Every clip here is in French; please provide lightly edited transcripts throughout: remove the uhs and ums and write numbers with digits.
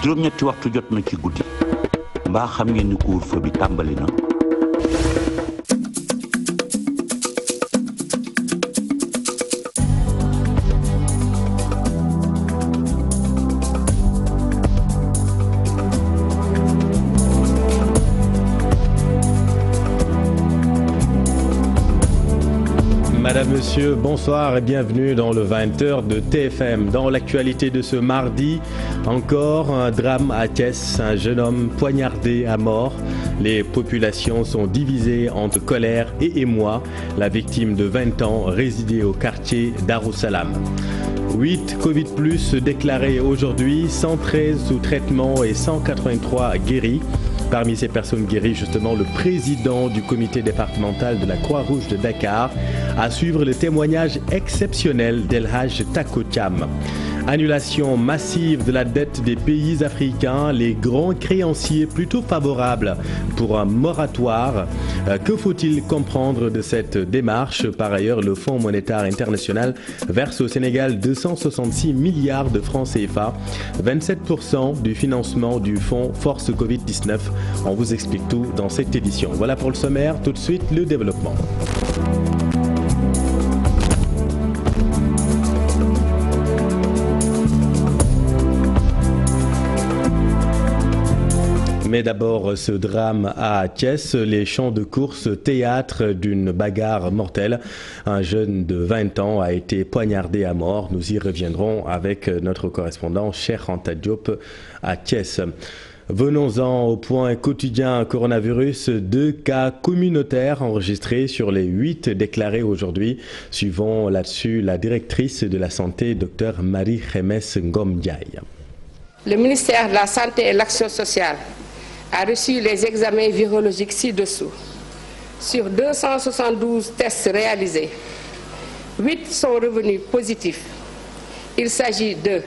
juróom-ñetti waxtu jot na ci guddi mbaa xam ngeen ni couvre-feu bi tàmbali na. Madame, Monsieur, bonsoir et bienvenue dans le 20h de TFM. Dans l'actualité de ce mardi, encore un drame à Thiès, un jeune homme poignardé à mort. Les populations sont divisées entre colère et émoi. La victime de 20 ans résidait au quartier Darussalam. 8 Covid+ déclarés aujourd'hui, 113 sous traitement et 183 guéris. Parmi ces personnes guéries, justement, le président du comité départemental de la Croix-Rouge de Dakar. À suivre le témoignage exceptionnel d'El Hadj Tako Thiam. Annulation massive de la dette des pays africains, les grands créanciers plutôt favorables pour un moratoire. Que faut-il comprendre de cette démarche? Par ailleurs, le Fonds monétaire international verse au Sénégal 266 milliards de francs CFA, 27% du financement du fonds Force Covid-19. On vous explique tout dans cette édition. Voilà pour le sommaire, tout de suite le développement. Mais d'abord, ce drame à Thiès, les champs de course, théâtre d'une bagarre mortelle. Un jeune de 20 ans a été poignardé à mort. Nous y reviendrons avec notre correspondant Cheikh Anta Diop à Thiès. Venons-en au point quotidien coronavirus. 2 cas communautaires enregistrés sur les 8 déclarés aujourd'hui. Suivons là-dessus la directrice de la santé, Dr Marie-Khémesse Ngom Ndiaye. Le ministère de la Santé et de l'Action sociale a reçu les examens virologiques ci-dessous. Sur 272 tests réalisés, 8 sont revenus positifs. Il s'agit de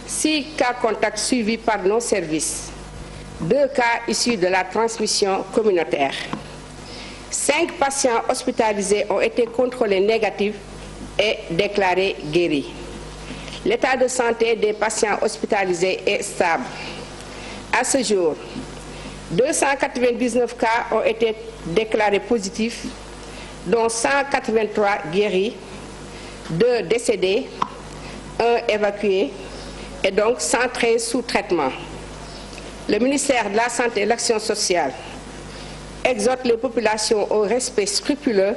6 cas contacts suivis par nos services, 2 cas issus de la transmission communautaire. 5 patients hospitalisés ont été contrôlés négatifs et déclarés guéris. L'état de santé des patients hospitalisés est stable. À ce jour, 299 cas ont été déclarés positifs, dont 183 guéris, 2 décédés, 1 évacué et donc 113 sous traitement. Le ministère de la Santé et de l'Action sociale exhorte les populations au respect scrupuleux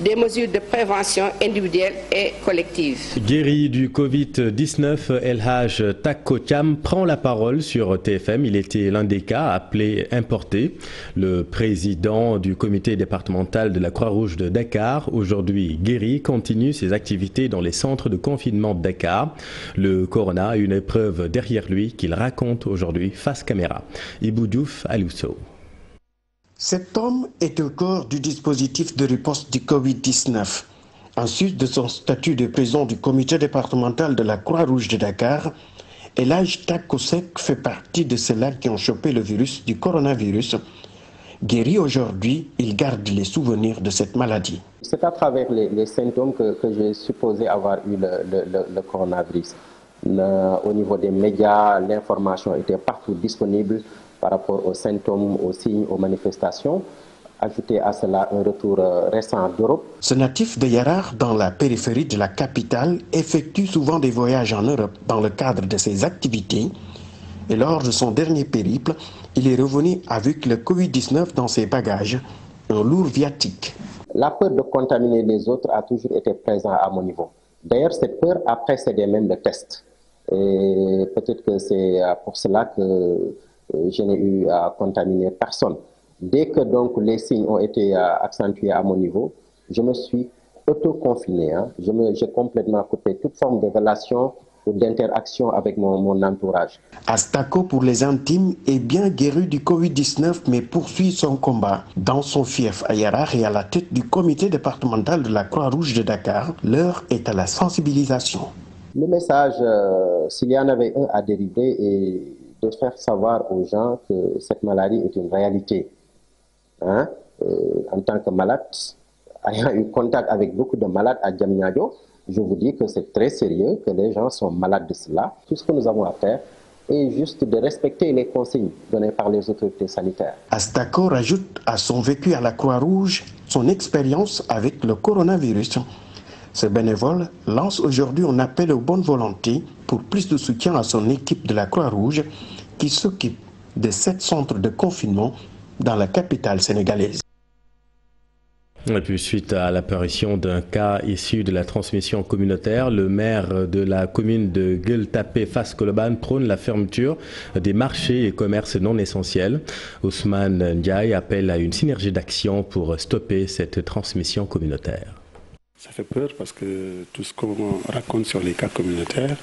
des mesures de prévention individuelle et collective. Guéri du Covid-19, El Hadj Tako Thiam prend la parole sur TFM. Il était l'un des cas appelés importés. Le président du comité départemental de la Croix-Rouge de Dakar, aujourd'hui guéri, continue ses activités dans les centres de confinement de Dakar. Le corona a une épreuve derrière lui qu'il raconte aujourd'hui face caméra. Ibou Diouf Alousso. Cet homme est au cœur du dispositif de riposte du Covid-19. En sus de son statut de président du comité départemental de la Croix-Rouge de Dakar, El Hadj Tako Seck fait partie de ceux-là qui ont chopé le virus du coronavirus. Guéri aujourd'hui, il garde les souvenirs de cette maladie. C'est à travers les symptômes que j'ai supposé avoir eu le coronavirus. Au niveau des médias, l'information était partout disponible par rapport aux symptômes, aux signes, aux manifestations. Ajouter à cela un retour récent d'Europe. Ce natif de Yarar, dans la périphérie de la capitale, effectue souvent des voyages en Europe dans le cadre de ses activités. Et lors de son dernier périple, il est revenu avec le Covid-19 dans ses bagages, un lourd viatique. La peur de contaminer les autres a toujours été présente à mon niveau. D'ailleurs, cette peur a précédé même le test. Et peut-être que c'est pour cela que je n'ai eu à contaminer personne. Dès que donc les signes ont été accentués à mon niveau, je me suis auto-confiné. J'ai complètement coupé toute forme de relation ou d'interaction avec mon entourage. Astako, pour les intimes, est bien guéri du Covid-19 mais poursuit son combat. Dans son fief à Yarar et à la tête du comité départemental de la Croix-Rouge de Dakar, l'heure est à la sensibilisation. Le message, s'il y en avait un à délivrer, est de faire savoir aux gens que cette maladie est une réalité. En tant que malade, ayant eu contact avec beaucoup de malades à Diamniadio, je vous dis que c'est très sérieux, que les gens sont malades de cela. Tout ce que nous avons à faire, est juste de respecter les consignes données par les autorités sanitaires. Astako rajoute à son vécu à la Croix-Rouge son expérience avec le coronavirus. Ce bénévole lance aujourd'hui un appel aux bonnes volontés pour plus de soutien à son équipe de la Croix-Rouge qui s'occupe de 7 centres de confinement dans la capitale sénégalaise. Et puis suite à l'apparition d'un cas issu de la transmission communautaire, le maire de la commune de Gueule Tapée Fass Colobane prône la fermeture des marchés et commerces non essentiels. Ousmane Ndiaye appelle à une synergie d'action pour stopper cette transmission communautaire. Ça fait peur parce que tout ce qu'on raconte sur les cas communautaires,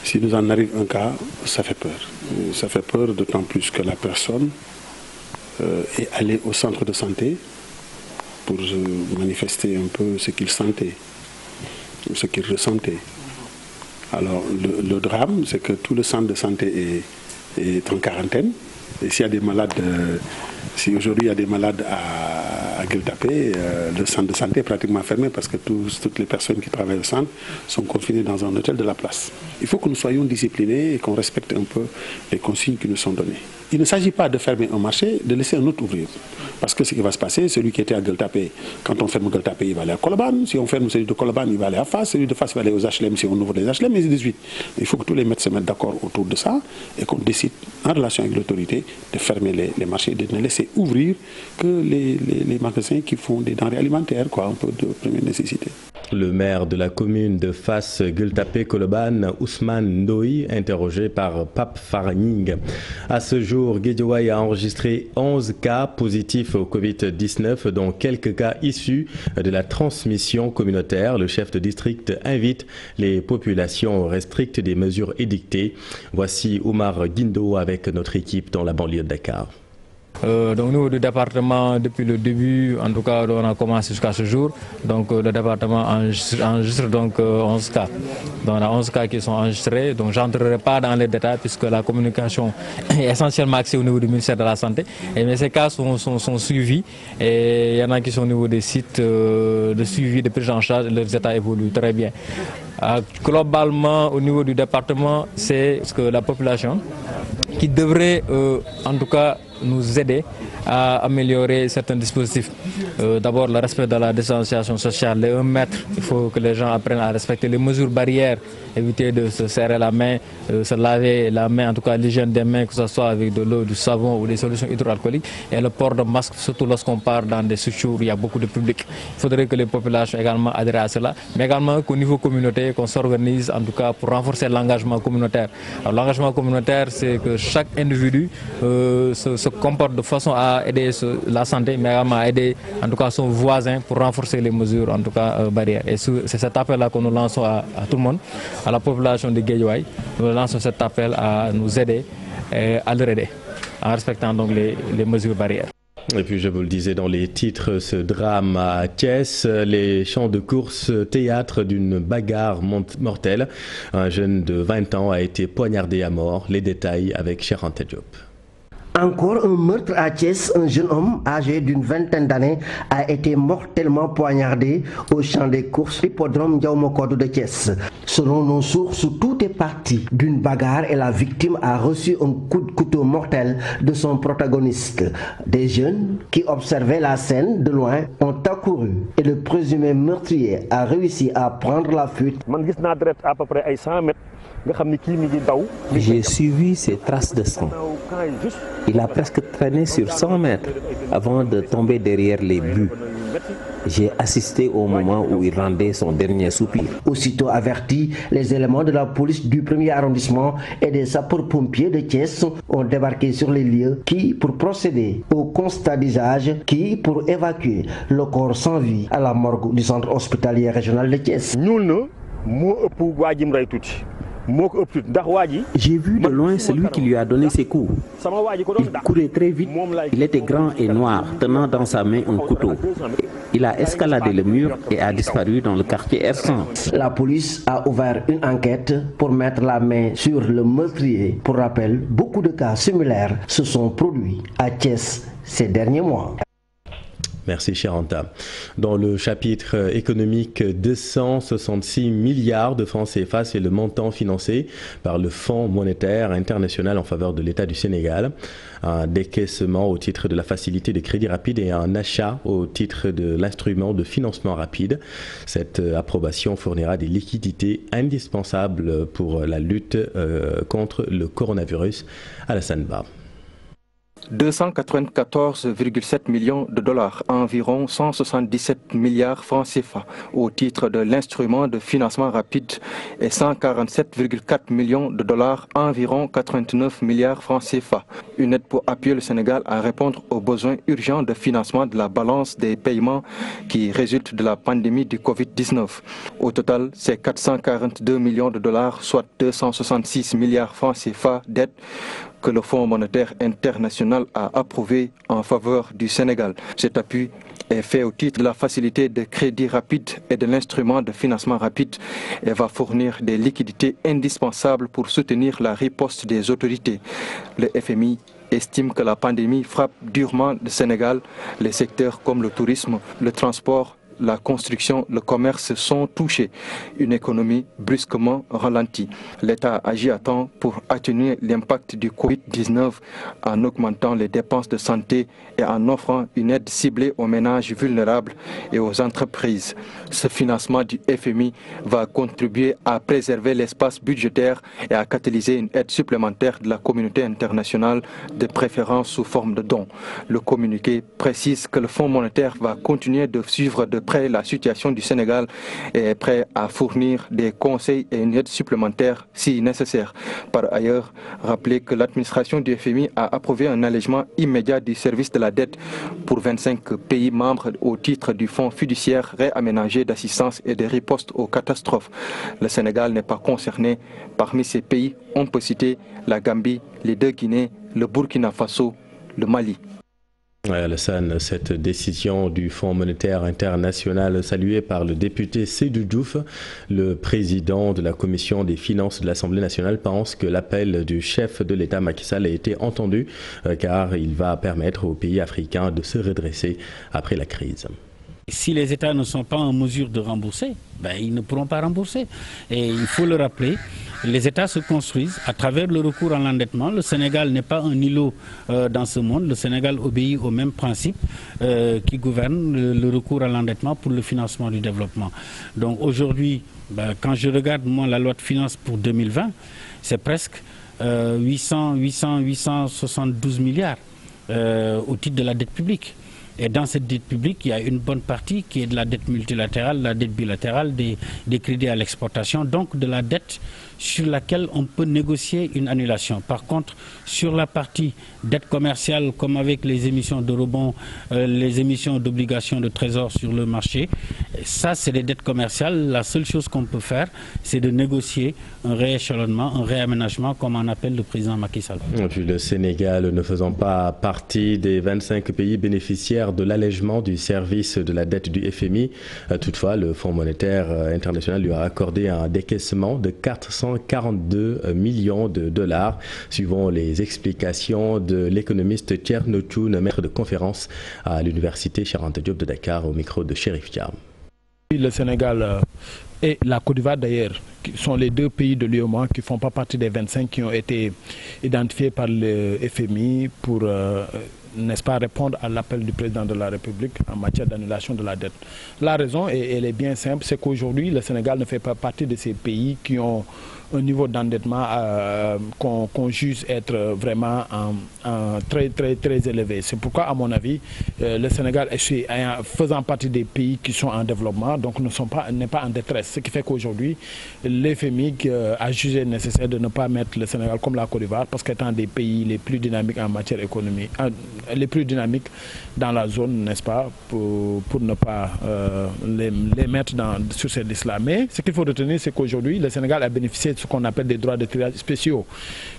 si nous en arrive un cas, ça fait peur. Ça fait peur d'autant plus que la personne est allée au centre de santé pour manifester un peu ce qu'il sentait, ce qu'il ressentait. Alors le drame, c'est que tout le centre de santé est en quarantaine. Et s'il y a des malades, si aujourd'hui il y a des malades à Gueule Tapée, le centre de santé est pratiquement fermé parce que toutes les personnes qui travaillent au centre sont confinées dans un hôtel de la place. Il faut que nous soyons disciplinés et qu'on respecte un peu les consignes qui nous sont données. Il ne s'agit pas de fermer un marché, de laisser un autre ouvrir. Parce que ce qui va se passer, celui qui était à Gueule Tapée, quand on ferme Gueule Tapée, il va aller à Colobane. Si on ferme celui de Colobane, il va aller à Fass. Celui de Fass, il va aller aux HLM si on ouvre les HLM, et ainsi de suite. Il faut que tous les maîtres se mettent d'accord autour de ça et qu'on décide, en relation avec l'autorité, de fermer les marchés, de ne laisser ouvrir que les magasins qui font des denrées alimentaires, un peu de première nécessité. Le maire de la commune de Fass Gueule Tapée Colobane, Ousmane Ndoye, interrogé par Pape Farning. À ce jour, Guédiawaye a enregistré 11 cas positifs au Covid-19, dont quelques cas issus de la transmission communautaire. Le chef de district invite les populations au respect des mesures édictées. Voici Oumar Guindo avec notre équipe dans la banlieue de Dakar. Donc nous, du département, depuis le début, en tout cas, on a commencé jusqu'à ce jour. Donc le département enregistre donc 11 cas. Donc on a 11 cas qui sont enregistrés. Donc je n'entrerai pas dans les détails puisque la communication est essentiellement axée au niveau du ministère de la Santé. Mais ces cas sont suivis et il y en a qui sont au niveau des sites de suivi, de prise en charge. Leurs états évoluent très bien. Globalement, au niveau du département, c'est ce que la population qui devrait en tout cas nous aider à améliorer certains dispositifs. D'abord, le respect de la distanciation sociale, les 1 mètre. Il faut que les gens apprennent à respecter les mesures barrières, éviter de se serrer la main, se laver la main, en tout cas l'hygiène des mains, que ce soit avec de l'eau, du savon ou des solutions hydroalcooliques. Et le port de masque, surtout lorsqu'on part dans des structures où il y a beaucoup de public. Il faudrait que les populations également adhèrent à cela, mais également qu'au niveau communautaire, qu'on s'organise en tout cas pour renforcer l'engagement communautaire. L'engagement communautaire, c'est que chaque individu se comporte de façon à aider la santé, mais également à aider en tout cas son voisin pour renforcer les mesures en tout cas barrières. Et c'est cet appel-là que nous lançons à tout le monde, à la population de Guédiawaye. Nous lançons cet appel à nous aider et à leur aider en respectant donc les mesures barrières. Et puis je vous le disais dans les titres, ce drame à Thiès, les champs de course théâtre d'une bagarre mortelle. Un jeune de 20 ans a été poignardé à mort. Les détails avec Cherante Diop. Encore un meurtre à Thiès. Un jeune homme âgé d'une vingtaine d'années a été mortellement poignardé au champ des courses hippodrome Diaomokodou de Thiès. Selon nos sources, tout est parti d'une bagarre et la victime a reçu un coup de couteau mortel de son protagoniste. Des jeunes qui observaient la scène de loin ont accouru et le présumé meurtrier a réussi à prendre la fuite. À peu près 100 mètres. J'ai suivi ses traces de sang. Il a presque traîné sur 100 mètres avant de tomber derrière les buts. J'ai assisté au moment où il rendait son dernier soupir. Aussitôt avertis, les éléments de la police du 1er arrondissement et des sapeurs-pompiers de Thiès ont débarqué sur les lieux pour procéder au constat d'usage pour évacuer le corps sans vie à la morgue du centre hospitalier régional de Thiès. J'ai vu de loin celui qui lui a donné ses coups. Il courait très vite, il était grand et noir, tenant dans sa main un couteau. Il a escaladé le mur et a disparu dans le quartier R100. La police a ouvert une enquête pour mettre la main sur le meurtrier. Pour rappel, beaucoup de cas similaires se sont produits à Thiès ces derniers mois. Merci Charanta. Dans le chapitre économique, 266 milliards de francs CFA, c'est le montant financé par le Fonds monétaire international en faveur de l'État du Sénégal. Un décaissement au titre de la facilité de crédit rapide et un achat au titre de l'instrument de financement rapide. Cette approbation fournira des liquidités indispensables pour la lutte contre le coronavirus. Alassane Ba. 294,7 millions de dollars, environ 177 milliards francs CFA au titre de l'instrument de financement rapide et 147,4 millions de dollars, environ 89 milliards francs CFA. Une aide pour appuyer le Sénégal à répondre aux besoins urgents de financement de la balance des paiements qui résultent de la pandémie du Covid-19. Au total, c'est 442 millions de dollars, soit 266 milliards francs CFA d'aide que le Fonds monétaire international a approuvé en faveur du Sénégal. Cet appui est fait au titre de la facilité de crédit rapide et de l'instrument de financement rapide et va fournir des liquidités indispensables pour soutenir la riposte des autorités. Le FMI estime que la pandémie frappe durement le Sénégal. Les secteurs comme le tourisme, le transport, la construction, le commerce sont touchés. Une économie brusquement ralentie. L'État agit à temps pour atténuer l'impact du Covid-19 en augmentant les dépenses de santé et en offrant une aide ciblée aux ménages vulnérables et aux entreprises. Ce financement du FMI va contribuer à préserver l'espace budgétaire et à catalyser une aide supplémentaire de la communauté internationale, de préférence sous forme de dons. Le communiqué précise que le Fonds monétaire va continuer de suivre de près la situation du Sénégal et est prêt à fournir des conseils et une aide supplémentaire si nécessaire. Par ailleurs, rappelez que l'administration du FMI a approuvé un allègement immédiat du service de la dette pour 25 pays membres au titre du Fonds fiduciaire réaménagé d'assistance et de riposte aux catastrophes. Le Sénégal n'est pas concerné. Parmi ces pays, on peut citer la Gambie, les deux Guinées, le Burkina Faso, le Mali. Alassane, cette décision du Fonds monétaire international saluée par le député Seydou Diouf, le président de la commission des finances de l'Assemblée nationale, pense que l'appel du chef de l'État Macky Sall a été entendu car il va permettre aux pays africains de se redresser après la crise. Si les États ne sont pas en mesure de rembourser, ils ne pourront pas rembourser. Et il faut le rappeler, les États se construisent à travers le recours à l'endettement. Le Sénégal n'est pas un îlot dans ce monde. Le Sénégal obéit aux mêmes principes qui gouvernent le recours à l'endettement pour le financement du développement. Donc aujourd'hui, quand je regarde moi la loi de finances pour 2020, c'est presque 872 milliards au titre de la dette publique. Et dans cette dette publique, il y a une bonne partie qui est de la dette multilatérale, la dette bilatérale, des crédits à l'exportation, donc de la dette sur laquelle on peut négocier une annulation. Par contre, sur la partie dette commerciale, comme avec les émissions de rebond, les émissions d'obligations de trésor sur le marché, ça c'est des dettes commerciales. La seule chose qu'on peut faire, c'est de négocier un rééchelonnement, un réaménagement, comme en appelle le président Macky Sall. Le Sénégal ne faisant pas partie des 25 pays bénéficiaires de l'allègement du service de la dette du FMI, toutefois le Fonds monétaire international lui a accordé un décaissement de 442 millions de dollars, suivant les explications de l'économiste Thierno Thioune, maître de conférence à l'université Cheikh Anta Diop de Dakar, au micro de Chérif Thiam. Le Sénégal et la Côte d'Ivoire d'ailleurs, qui sont les deux pays de l'UEMOA qui ne font pas partie des 25 qui ont été identifiés par le FMI pour n'est-ce pas, répondre à l'appel du président de la République en matière d'annulation de la dette. La raison, et elle est bien simple, c'est qu'aujourd'hui, le Sénégal ne fait pas partie de ces pays qui ont un niveau d'endettement qu'on juge être vraiment très élevé. C'est pourquoi, à mon avis, le Sénégal, faisant partie des pays qui sont en développement, donc n'est pas en détresse. Ce qui fait qu'aujourd'hui, l'FMI a jugé nécessaire de ne pas mettre le Sénégal comme la Côte d'Ivoire, parce qu'étant des pays les plus dynamiques en matière économique, les plus dynamiques dans la zone, n'est-ce pas, pour ne pas les mettre sur cette liste-là. Mais ce qu'il faut retenir, c'est qu'aujourd'hui, le Sénégal a bénéficié de ce qu'on appelle des droits de tirage spéciaux,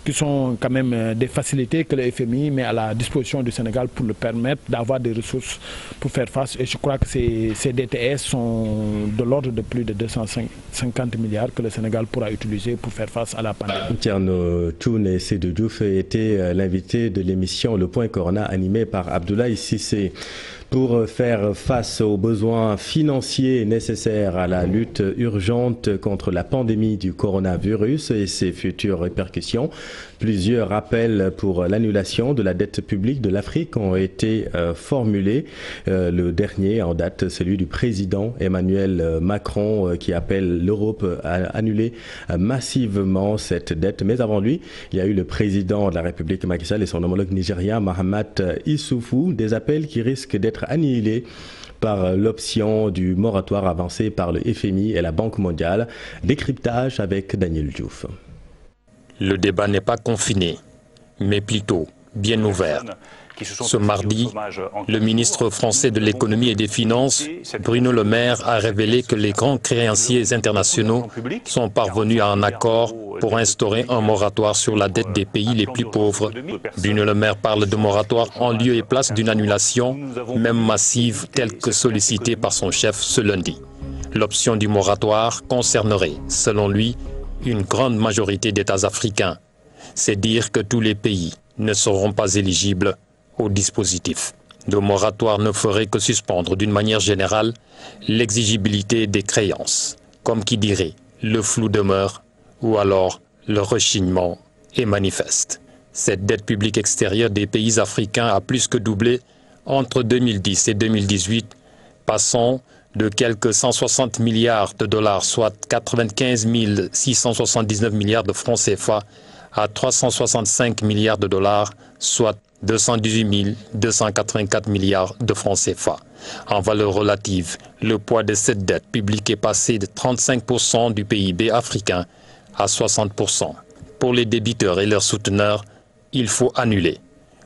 qui sont quand même des facilités que le FMI met à la disposition du Sénégal pour le permettre d'avoir des ressources pour faire face. Et je crois que ces DTS sont de l'ordre de plus de 250 milliards que le Sénégal pourra utiliser pour faire face à la pandémie. Thierno Thioune et Seydou Diouf étaient l'invité de l'émission Le Point Corona animée par Abdoulaye Cissé. Pour faire face aux besoins financiers nécessaires à la lutte urgente contre la pandémie du coronavirus et ses futures répercussions, plusieurs appels pour l'annulation de la dette publique de l'Afrique ont été formulés. Le dernier en date, celui du président Emmanuel Macron, qui appelle l'Europe à annuler massivement cette dette. Mais avant lui, il y a eu le président de la République Macky Sall et son homologue nigérien Mahamat Issoufou, des appels qui risquent d'être annihilés par l'option du moratoire avancé par le FMI et la Banque mondiale. Décryptage avec Daniel Diouf. Le débat n'est pas confiné, mais plutôt bien ouvert. Ce mardi, le ministre français de l'économie et des finances, Bruno Le Maire, a révélé que les grands créanciers internationaux sont parvenus à un accord pour instaurer un moratoire sur la dette des pays les plus pauvres. Bruno Le Maire parle de moratoire en lieu et place d'une annulation, même massive, telle que sollicitée par son chef ce lundi. L'option du moratoire concernerait, selon lui, une grande majorité d'États africains. C'est dire que tous les pays ne seront pas éligibles au dispositif. Le moratoire ne ferait que suspendre d'une manière générale l'exigibilité des créances. Comme qui dirait, le flou demeure ou alors le rechignement est manifeste. Cette dette publique extérieure des pays africains a plus que doublé entre 2010 et 2018, passant de quelques 160 milliards de dollars, soit 95 679 milliards de francs CFA, à 365 milliards de dollars, soit 218 284 milliards de francs CFA. En valeur relative, le poids de cette dette publique est passé de 35% du PIB africain à 60%. Pour les débiteurs et leurs souteneurs, il faut annuler.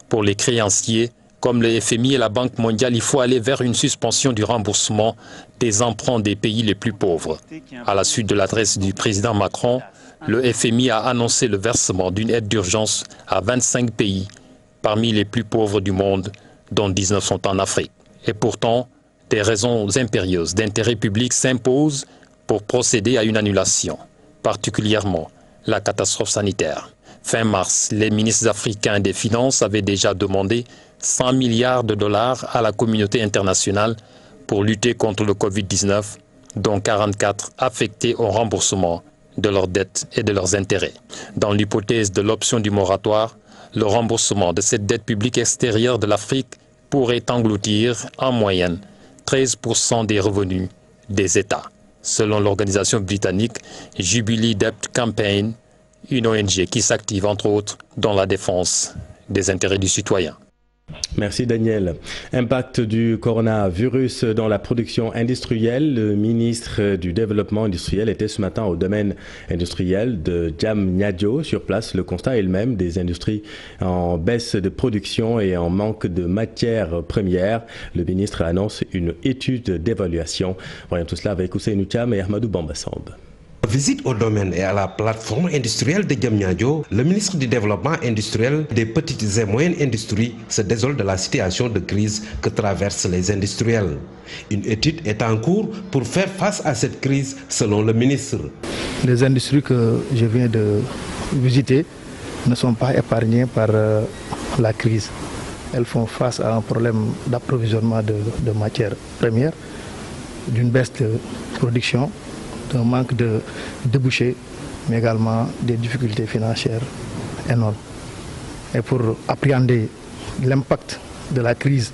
Pour les créanciers, comme le FMI et la Banque mondiale, il faut aller vers une suspension du remboursement des emprunts des pays les plus pauvres. À la suite de l'adresse du président Macron, le FMI a annoncé le versement d'une aide d'urgence à 25 pays parmi les plus pauvres du monde, dont 19 sont en Afrique. Et pourtant, des raisons impérieuses d'intérêt public s'imposent pour procéder à une annulation, particulièrement la catastrophe sanitaire. Fin mars, les ministres africains des Finances avaient déjà demandé 100 milliards de dollars à la communauté internationale pour lutter contre le Covid-19, dont 44 affectés au remboursement de leurs dettes et de leurs intérêts. Dans l'hypothèse de l'option du moratoire, le remboursement de cette dette publique extérieure de l'Afrique pourrait engloutir en moyenne 13% des revenus des États. Selon l'organisation britannique Jubilee Debt Campaign, une ONG qui s'active entre autres dans la défense des intérêts du citoyen. Merci Daniel. Impact du coronavirus dans la production industrielle. Le ministre du Développement industriel était ce matin au domaine industriel de Diamniadio. Sur place, le constat est le même, des industries en baisse de production et en manque de matières premières. Le ministre annonce une étude d'évaluation. Voyons tout cela avec Hussein Oucham et Ahmadou Bambassamba. Visite au domaine et à la plateforme industrielle de Diamniadio, le ministre du Développement industriel des petites et moyennes industries se désole de la situation de crise que traversent les industriels. Une étude est en cours pour faire face à cette crise, selon le ministre. Les industries que je viens de visiter ne sont pas épargnées par la crise. Elles font face à un problème d'approvisionnement de matières premières, d'une baisse de production, d'un manque de débouchés, mais également des difficultés financières énormes. Et pour appréhender l'impact de la crise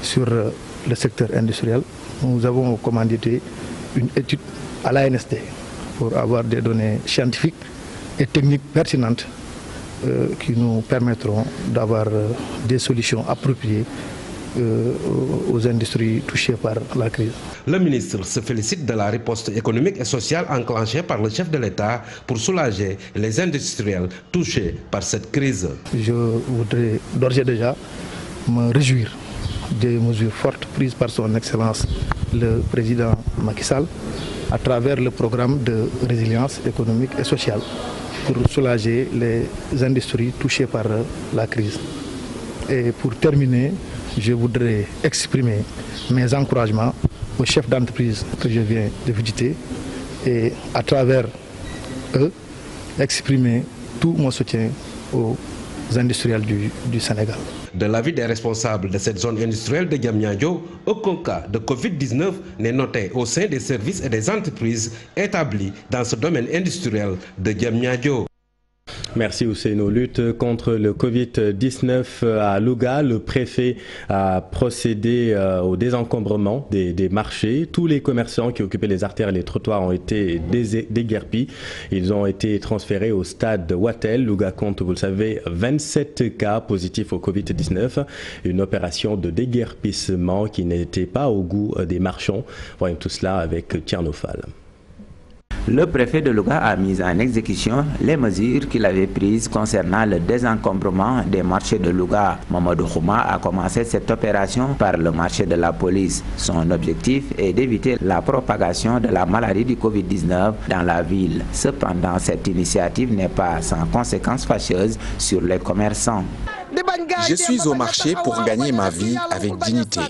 sur le secteur industriel, nous avons commandité une étude à l'ANSD pour avoir des données scientifiques et techniques pertinentes qui nous permettront d'avoir des solutions appropriées aux industries touchées par la crise. Le ministre se félicite de la riposte économique et sociale enclenchée par le chef de l'État pour soulager les industriels touchés par cette crise. Je voudrais d'ores et déjà me réjouir des mesures fortes prises par son Excellence le président Macky Sall à travers le programme de résilience économique et sociale pour soulager les industries touchées par la crise. Et pour terminer, je voudrais exprimer mes encouragements aux chefs d'entreprise que je viens de visiter et à travers eux exprimer tout mon soutien aux industriels du Sénégal. De l'avis des responsables de cette zone industrielle de Diamniadio, aucun cas de Covid-19 n'est noté au sein des services et des entreprises établis dans ce domaine industriel de Diamniadio. Merci Ousseynou. Lutte contre le Covid-19 à Louga. Le préfet a procédé au désencombrement des marchés. Tous les commerçants qui occupaient les artères et les trottoirs ont été déguerpis. Ils ont été transférés au stade Wattel. Louga compte, vous le savez, 27 cas positifs au Covid-19. Une opération de déguerpissement qui n'était pas au goût des marchands. Voyons tout cela avec Tierno Fall. Le préfet de Louga a mis en exécution les mesures qu'il avait prises concernant le désencombrement des marchés de Louga. Mamadou Khouma a commencé cette opération par le marché de la police. Son objectif est d'éviter la propagation de la maladie du Covid-19 dans la ville. Cependant, cette initiative n'est pas sans conséquences fâcheuses sur les commerçants. Je suis au marché pour gagner ma vie avec dignité.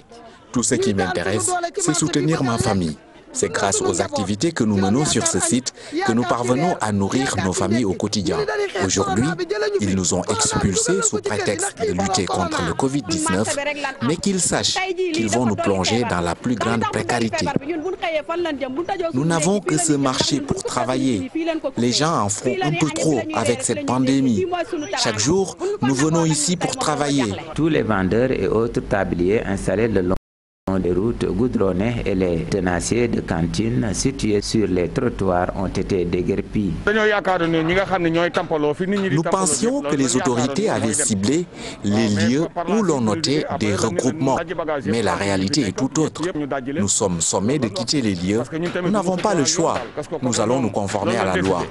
Tout ce qui m'intéresse, c'est soutenir ma famille. C'est grâce aux activités que nous menons sur ce site que nous parvenons à nourrir nos familles au quotidien. Aujourd'hui, ils nous ont expulsés sous prétexte de lutter contre le Covid-19, mais qu'ils sachent qu'ils vont nous plonger dans la plus grande précarité. Nous n'avons que ce marché pour travailler. Les gens en font un peu trop avec cette pandémie. Chaque jour, nous venons ici pour travailler. Tous les vendeurs et autres tabliers installés le long des routes goudronnées et les tenanciers de cantines situés sur les trottoirs ont été déguerpis. Nous pensions que les autorités avaient ciblé les lieux où l'on notait des regroupements, mais la réalité est tout autre. Nous sommes sommés de quitter les lieux. Nous n'avons pas le choix. Nous allons nous conformer à la loi.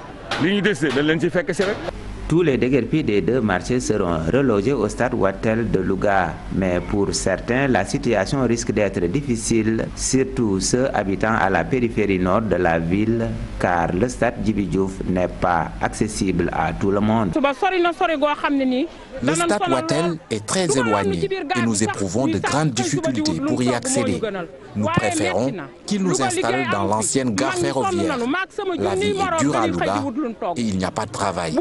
Tous les déguerpis des deux marchés seront relogés au stade Wattel de Louga. Mais pour certains, la situation risque d'être difficile, surtout ceux habitant à la périphérie nord de la ville, car le stade Djibi Diouf n'est pas accessible à tout le monde. Le stade Wattel est très éloigné et nous éprouvons de grandes difficultés pour y accéder. Nous préférons qu'ils nous installent dans l'ancienne gare ferroviaire. La vie est dure à Louga et il n'y a pas de travail.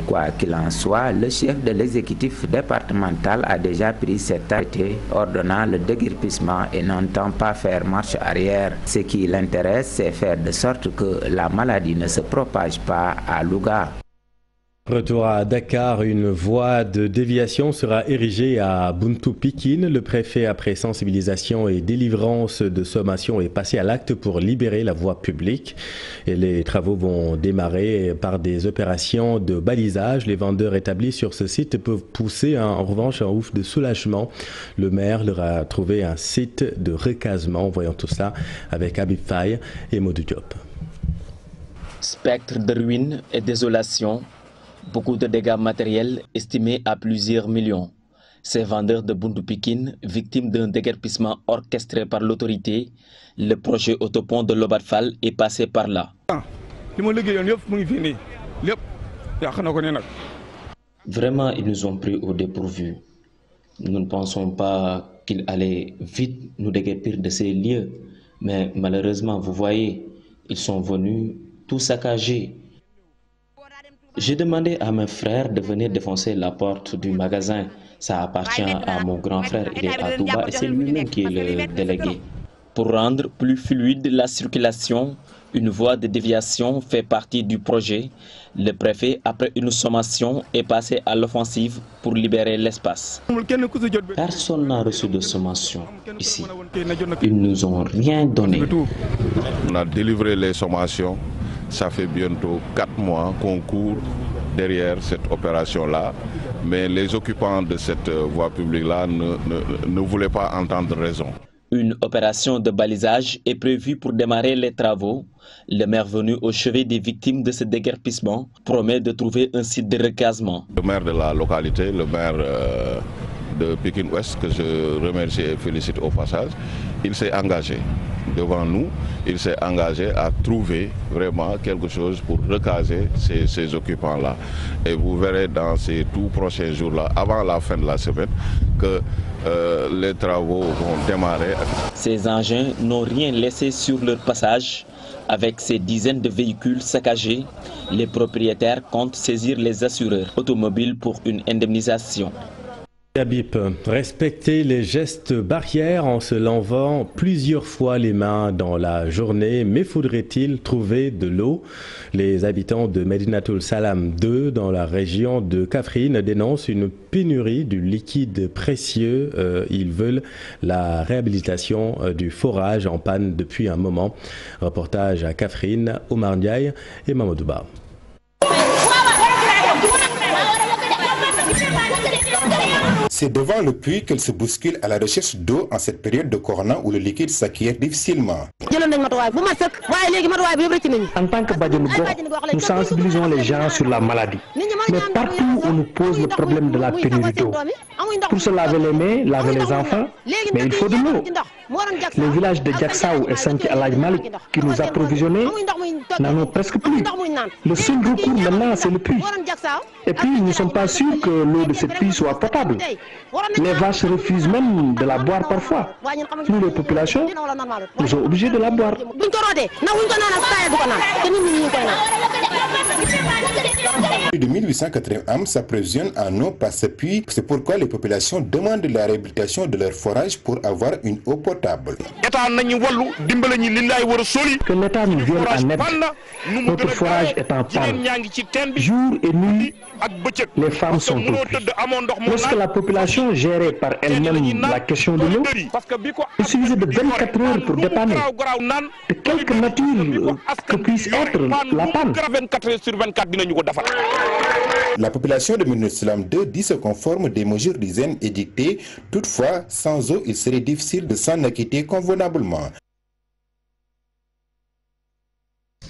Quoi qu'il en soit, le chef de l'exécutif départemental a déjà pris cet arrêté ordonnant le déguerpissement et n'entend pas faire marche arrière. Ce qui l'intéresse, c'est faire de sorte que la maladie ne se propage pas à Louga. Retour à Dakar, une voie de déviation sera érigée à Buntu Pikine. Le préfet, après sensibilisation et délivrance de sommation, est passé à l'acte pour libérer la voie publique. Et les travaux vont démarrer par des opérations de balisage. Les vendeurs établis sur ce site peuvent pousser en revanche un ouf de soulagement. Le maire leur a trouvé un site de recasement. Voyons tout ça avec Habib Faye et Modou Diop. Spectre de ruines et désolation. Beaucoup de dégâts matériels estimés à plusieurs millions. Ces vendeurs de Buntu Pikine, victimes d'un déguerpissement orchestré par l'autorité, le projet autopont de Lobat Fall est passé par là. Vraiment, ils nous ont pris au dépourvu. Nous ne pensons pas qu'ils allaient vite nous déguerpir de ces lieux. Mais malheureusement, vous voyez, ils sont venus tout saccager. J'ai demandé à mes frères de venir défoncer la porte du magasin. Ça appartient à mon grand frère, il est à Touba et c'est lui-même qui est le délégué. Pour rendre plus fluide la circulation, une voie de déviation fait partie du projet. Le préfet, après une sommation, est passé à l'offensive pour libérer l'espace. Personne n'a reçu de sommation ici. Ils ne nous ont rien donné. On a délivré les sommations. Ça fait bientôt 4 mois qu'on court derrière cette opération-là. Mais les occupants de cette voie publique-là ne voulaient pas entendre raison. Une opération de balisage est prévue pour démarrer les travaux. Le maire venu au chevet des victimes de ce déguerpissement promet de trouver un site de recasement. Le maire de la localité, le maire de Pikine Ouest, que je remercie et félicite au passage, il s'est engagé devant nous, il s'est engagé à trouver vraiment quelque chose pour recaser ces occupants-là. Et vous verrez dans ces tout prochains jours-là, avant la fin de la semaine, que les travaux vont démarrer. Ces engins n'ont rien laissé sur leur passage. Avec ces dizaines de véhicules saccagés, les propriétaires comptent saisir les assureurs automobiles pour une indemnisation. Habib, respecter les gestes barrières en se lavant plusieurs fois les mains dans la journée, mais faudrait-il trouver de l'eau? Les habitants de Medinatoul Salam 2 dans la région de Kaffrine dénoncent une pénurie du liquide précieux. Ils veulent la réhabilitation du forage en panne depuis un moment. Reportage à Kaffrine, Omar Ndiaye et Mamadou Ba. C'est devant le puits qu'elle se bouscule à la recherche d'eau en cette période de corona où le liquide s'acquiert difficilement. En tant que Badiane Gox, nous sensibilisons les gens sur la maladie. Mais partout où nous pose le problème de la pénurie d'eau. Pour se laver les mains, laver les enfants, mais il faut de l'eau. Les villages de Diaksaou et Sanki Alaj Malik qui nous approvisionnaient n'en ont presque plus. Le seul recours maintenant, c'est le puits. Et puis, nous ne sommes pas sûrs que l'eau de ce puits soit potable. Les vaches refusent même de la boire parfois. Nous, les populations, nous sommes obligés de la boire. Plus de 1880 âmes s'approvisionnent en eau par ce puits. C'est pourquoi les populations demandent la réhabilitation de leur forage pour avoir une eau potable. Que l'État nous vienne en aide. Notre forage est en panne. Jour et nuit, les femmes sont au puits. Lorsque la population gérait par elle-même la question de l'eau, il suffisait de 24 heures pour dépanner. De quelque nature que puisse être la panne. La population de Medinatoul Salam 2 dit se conforme des mesures d'hygiène édictées. Toutefois, sans eau, il serait difficile de s'en acquitter convenablement.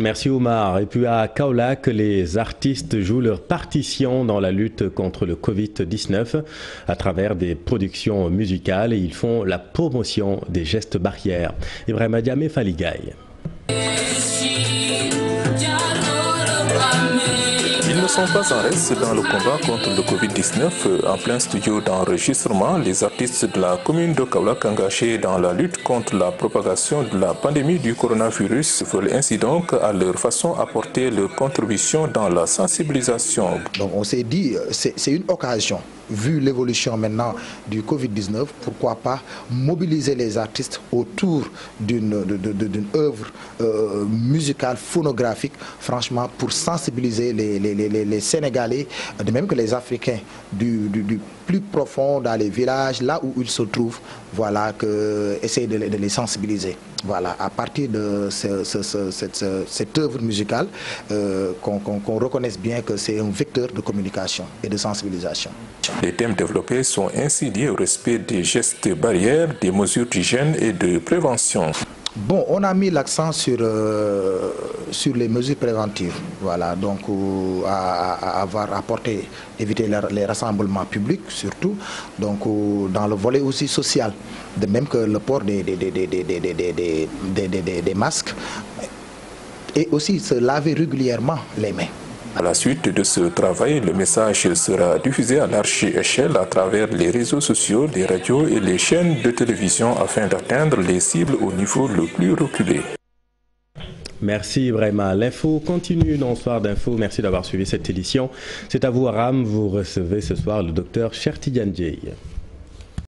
Merci Omar. Et puis à Kaolack, les artistes jouent leur partition dans la lutte contre le Covid-19 à travers des productions musicales et ils font la promotion des gestes barrières. Ibrahima Diamé Faligaï. Ils ne sont pas en reste dans le combat contre le Covid-19. En plein studio d'enregistrement, les artistes de la commune de Kaolack engagés dans la lutte contre la propagation de la pandémie du coronavirus veulent ainsi donc à leur façon apporter leur contribution dans la sensibilisation. Donc on s'est dit, c'est une occasion. Vu l'évolution maintenant du Covid-19, pourquoi pas mobiliser les artistes autour d'une œuvre musicale, phonographique, franchement, pour sensibiliser les Sénégalais, de même que les Africains, du plus profond dans les villages, là où ils se trouvent, voilà, essayer de les sensibiliser. Voilà, à partir de cette œuvre musicale, qu'on reconnaisse bien que c'est un vecteur de communication et de sensibilisation. Les thèmes développés sont ainsi liés au respect des gestes barrières, des mesures d'hygiène et de prévention. Bon, on a mis l'accent sur les mesures préventives, voilà, donc à avoir apporté, éviter les rassemblements publics surtout, donc dans le volet aussi social, de même que le port des masques et aussi se laver régulièrement les mains. À la suite de ce travail, le message sera diffusé à large échelle à travers les réseaux sociaux, les radios et les chaînes de télévision afin d'atteindre les cibles au niveau le plus reculé. Merci vraiment. L'info continue dans Soir d'Info. Merci d'avoir suivi cette édition. C'est à vous Aram. Vous recevez ce soir le docteur Chertidiane Dieye.